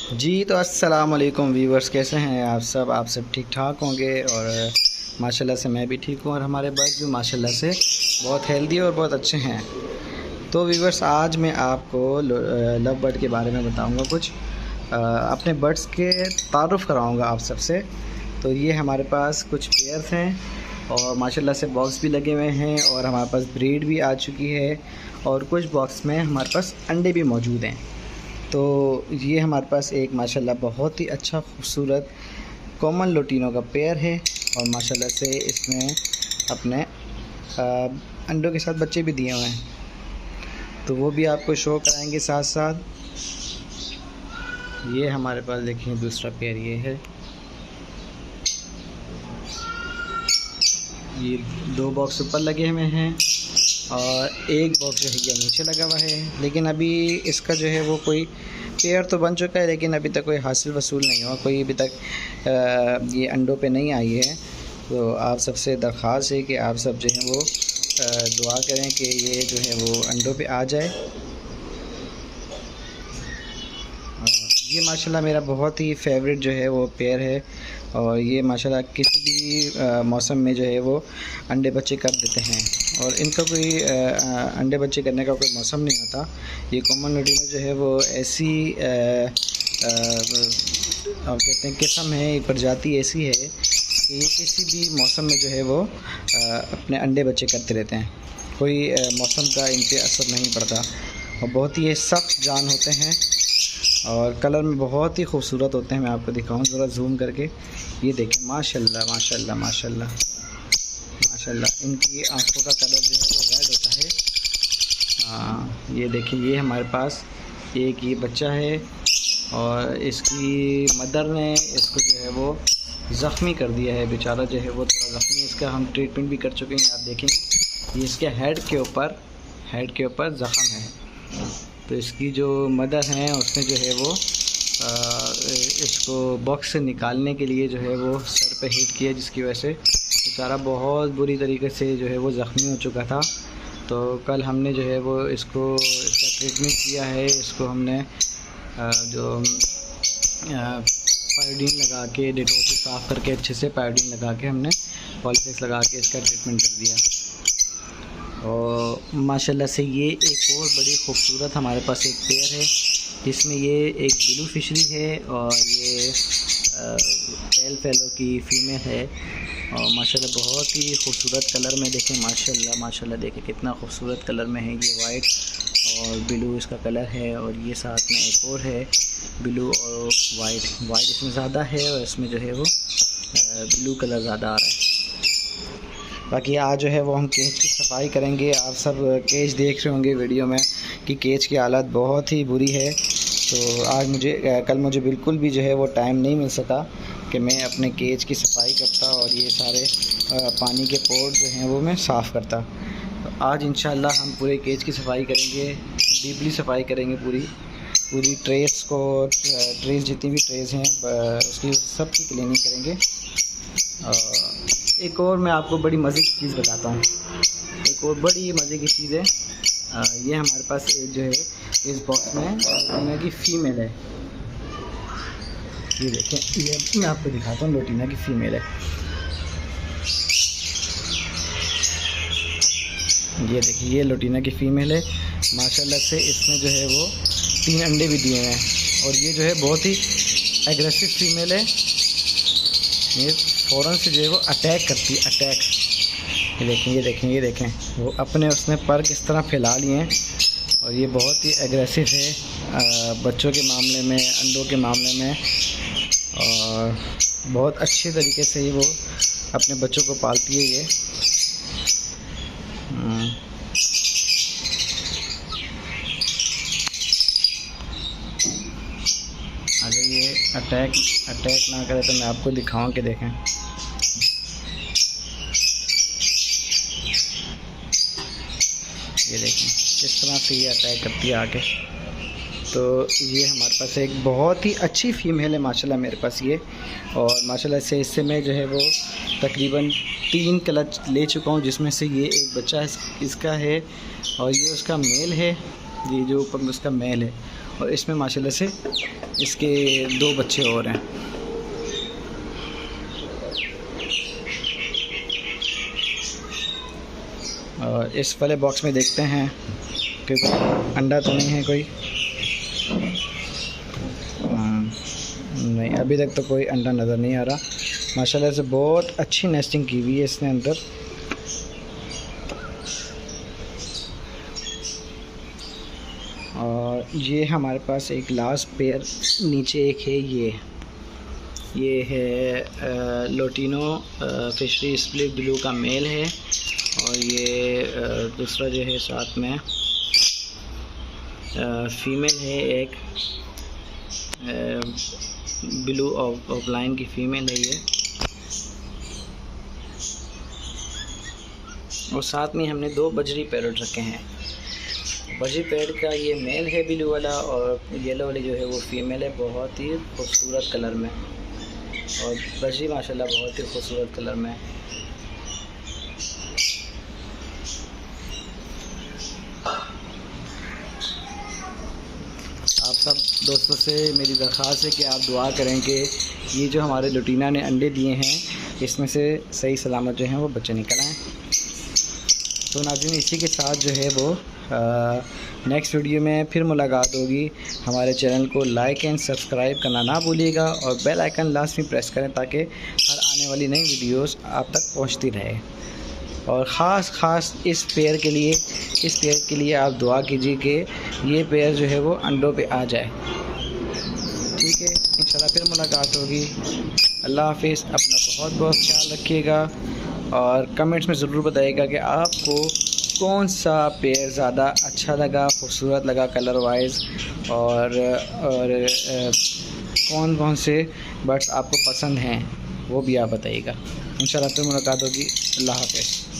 जी तो अस्सलाम वालेकुम व्यूवर्स, कैसे हैं आप सब ठीक ठाक होंगे। और माशाल्लाह से मैं भी ठीक हूँ और हमारे बर्ड्स भी माशाल्लाह से बहुत हेल्दी और बहुत अच्छे हैं। तो व्यूवर्स, आज मैं आपको लव बर्ड के बारे में बताऊंगा, कुछ अपने बर्ड्स के तारुफ़ कराऊंगा आप सबसे। तो ये हमारे पास कुछ पेयर्स हैं और माशाल्लाह से बॉक्स भी लगे हुए हैं और हमारे पास ब्रीड भी आ चुकी है और कुछ बॉक्स में हमारे पास अंडे भी मौजूद हैं। तो ये हमारे पास एक माशाल्लाह बहुत ही अच्छा खूबसूरत कॉमन लोटिनो का पेयर है और माशाल्लाह से इसमें अपने अंडों के साथ बच्चे भी दिए हुए हैं, तो वो भी आपको शो कराएंगे साथ साथ। ये हमारे पास देखिए दूसरा पेयर ये है। ये 2 बॉक्स ऊपर लगे हुए हैं और एक बॉक्स जो है ये नीचे लगा हुआ है, लेकिन अभी इसका जो है वो कोई पेयर तो बन चुका है, लेकिन अभी तक कोई हासिल वसूल नहीं हुआ, कोई अभी तक ये अंडों पे नहीं आई है। तो आप सबसे दरख्वास्त है कि आप सब जो है वो दुआ करें कि ये जो है वो अंडों पे आ जाए। ये माशाल्लाह मेरा बहुत ही फेवरेट जो है वो पेयर है और ये माशाल्लाह किसी भी मौसम में जो है वो अंडे बच्चे कर देते हैं और इनका कोई अंडे बच्चे करने का कोई मौसम नहीं होता। ये कॉमन लोटिनो जो है वो ऐसी और कहते हैं किस्म है, एक प्रजाति ऐसी है कि ये किसी भी मौसम में जो है वो अपने अंडे बच्चे करते रहते हैं, कोई मौसम का इन पर असर नहीं पड़ता और बहुत ही सख्त जान होते हैं और कलर में बहुत ही खूबसूरत होते हैं। मैं आपको दिखाऊं ज़रा जूम करके, ये देखें माशाल्लाह माशाल्लाह माशाल्लाह माशाल्लाह, इनकी आंखों का कलर जो है वो रेड होता है। हाँ ये देखिए, ये हमारे पास एक ये बच्चा है और इसकी मदर ने इसको जो है वो ज़ख्मी कर दिया है, बेचारा जो है वो थोड़ा ज़ख्मी। इसका हम ट्रीटमेंट भी कर चुके हैं, आप देखेंगे ये इसके हेड के ऊपर ज़ख़म है। तो इसकी जो मदर हैं उसने जो है वो इसको बॉक्स से निकालने के लिए जो है वो सर पे हिट किया, जिसकी वजह से बेचारा बहुत बुरी तरीके से जो है वो ज़ख्मी हो चुका था। तो कल हमने जो है वो इसका ट्रीटमेंट किया है। इसको हमने जो पायोडीन लगा के डेटॉल से साफ़ करके अच्छे से पायोडीन लगा के हमने पॉलीफ्लेक्स लगा के इसका ट्रीटमेंट कर दिया। और माशाल्लाह से ये एक और बड़ी खूबसूरत हमारे पास एक पेयर है, जिसमें ये एक ब्लू फिशरी है और ये पेल फेलो की फ़ीमेल है और माशाल्लाह बहुत ही खूबसूरत कलर में। देखें माशाल्लाह माशाल्लाह, देखें कितना खूबसूरत कलर में है। ये वाइट और ब्लू इसका कलर है और ये साथ में एक और है ब्लू और वाइट इसमें ज़्यादा है और इसमें जो है वो ब्लू कलर ज़्यादा आ रहा है। बाकी आज जो है वो हम केज की सफाई करेंगे। आप सब केज देख रहे होंगे वीडियो में कि केज की हालत बहुत ही बुरी है। तो आज कल मुझे बिल्कुल भी जो है वो टाइम नहीं मिल सका कि मैं अपने केज की सफाई करता और ये सारे पानी के पोर्ट जो हैं वो मैं साफ़ करता। तो आज इंशाल्लाह हम पूरे केज की सफाई करेंगे, डीपली सफाई करेंगे पूरी ट्रेस जितनी भी ट्रेस हैं उसकी सब की क्लीनिंग करेंगे। एक और मैं आपको बड़ी मज़े की चीज़ बताता हूँ, एक और बड़ी मज़े की चीज़ है। ये हमारे पास एक जो है इस बॉक्स में लोटिना की फ़ीमेल है। ये देखें, ये मैं आपको दिखाता हूँ, लोटिना की फ़ीमेल है। ये देखिए, ये लोटिना की फ़ीमेल है। माशाल्लाह से इसने जो है वो 3 अंडे भी दिए हैं और ये जो है बहुत ही एग्रेसिव फ़ीमेल है। ये फ़ौरन से जो है वो अटैक करती है, अटैक। ये देखें वो अपने उसने पर किस तरह फैला लिए हैं और ये बहुत ही एग्रेसिव है बच्चों के मामले में, अंडों के मामले में, और बहुत अच्छे तरीके से ही वो अपने बच्चों को पालती है ये। अगर ये अटैक ना करे तो मैं आपको दिखाऊं कि देखें, ये देखें किस तरह से ये अटैक करती है आके। तो ये हमारे पास एक बहुत ही अच्छी फ़ीमेल है माशाल्लाह मेरे पास ये, और माशाल्लाह से इससे मैं जो है वो तकरीबन 3 क्लच ले चुका हूँ, जिसमें से ये एक बच्चा इसका है और ये उसका मेल है, ये जो ऊपर में उसका मेल है और इसमें माशाल्लाह से इसके 2 बच्चे और हैं। और इस वाले बॉक्स में देखते हैं कि अंडा तो नहीं है कोई। नहीं, अभी तक तो कोई अंडा नज़र नहीं आ रहा। माशाल्लाह से बहुत अच्छी नेस्टिंग की हुई है इसने अंदर। और ये हमारे पास एक लास्ट पेयर नीचे एक है, ये है लोटिनो फिशरी स्प्लिट ब्लू का मेल है। और ये दूसरा जो है साथ में फीमेल है, एक ब्लू ऑफ लाइन की फ़ीमेल है ये। और साथ में हमने 2 बजरी पैरट रखे हैं। बजरी पैरट का ये मेल है ब्लू वाला, और येलो वाली जो है वो फीमेल है, बहुत ही खूबसूरत कलर में। और बजरी माशाल्लाह बहुत ही खूबसूरत कलर में है। आप सब दोस्तों से मेरी दरख्वास्त है कि आप दुआ करें कि ये जो हमारे लुटीना ने अंडे दिए हैं इसमें से सही सलामत जो हैं वो बच्चे निकल आएँ। तो नाज़रीन, इसी के साथ जो है वो नेक्स्ट वीडियो में फिर मुलाकात होगी। हमारे चैनल को लाइक एंड सब्सक्राइब करना ना भूलिएगा और बेल आइकन लास्ट में प्रेस करें ताकि हर आने वाली नई वीडियोस आप तक पहुंचती रहे। और ख़ास इस पेयर के लिए आप दुआ कीजिए कि ये पेयर जो है वो अंडों पे आ जाए। ठीक है, इंशाल्लाह फिर मुलाकात होगी। अल्लाह हाफिज़। अपना बहुत बहुत ख्याल रखिएगा और कमेंट्स में ज़रूर बताइएगा कि आपको कौन सा पेयर ज़्यादा अच्छा लगा, खूबसूरत लगा कलर वाइज, और कौन कौन से बर्ड्स आपको पसंद हैं वो भी आप बताइएगा। इंशाल्लाह फिर मुलाकात होगी। अल्लाह हाफिज़।